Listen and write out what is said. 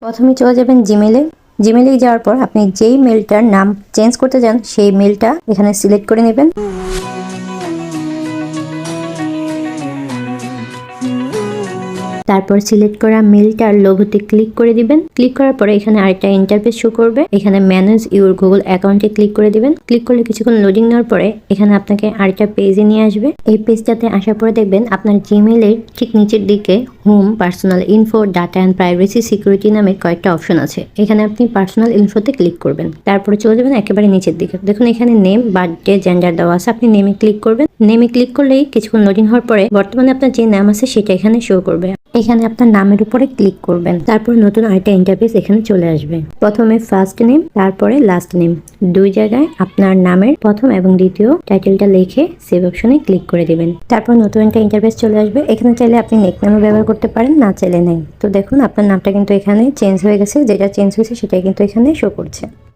প্রথমে চলে যাবেন জিমেলে। জিমেলে যাওয়ার পর আপনি যেই মেলটার নাম চেঞ্জ করতে চান সেই মেলটা এখানে সিলেক্ট করে নেবেন। তারপর সিলেক্ট করা মেলটার লোগোতে ক্লিক করে দিবেন। ক্লিক করার পরে এখানে আরেকটা ইন্টারফেস শো করবে। এখানে ম্যানেজ ইউর গুগল অ্যাকাউন্টে ক্লিক করে দিবেন। ক্লিক করলে কিছুক্ষণ লোডিং নেওয়ার পরে এখানে আপনাকে আরেকটা পেজে নিয়ে আসবে। এই পেজটাতে আসার পরে দেখবেন আপনার জিমেলের ঠিক নিচের দিকে home, personal info, data and privacy, security নামে কয়েকটা অপশন আছে। এখানে আপনি পার্সোনাল ইনফোতে ক্লিক করবেন। তারপরে চলে যাবেন একেবারে নিচের দিকে। দেখুন এখানে নেম, বার্থডে, জেন্ডার দেওয়া আছে। আপনি নেমে ক্লিক করবেন। নেমে ক্লিক করলেই কিছুক্ষণ লোডিং হওয়ার পরে বর্তমানে আপনার যে নাম আছে সেটা এখানে শো করবে। এখানে আপনার নামের উপরে ক্লিক করবেন। তারপর নতুন আরেকটা ইন্টারফেস এখানে চলে আসবে। প্রথমে ফার্স্ট নেম, তারপরে লাস্ট নেম, দুই জায়গায় আপনার নামের প্রথম এবং দ্বিতীয় টাইটেলটা লিখে সেভ অপশনে ক্লিক করে দিবেন। তারপর নতুন একটা ইন্টারফেস চলে আসবে। এখানে চাইলে আপনি নেকনেমও ব্যবহার করতে পারেন, না চাইলে নেই। তো দেখুন আপনার নামটা কিন্তু এখানে চেঞ্জ হয়ে গেছে। যেটা চেঞ্জ হয়েছে সেটাই কিন্তু এখানে শো করছে।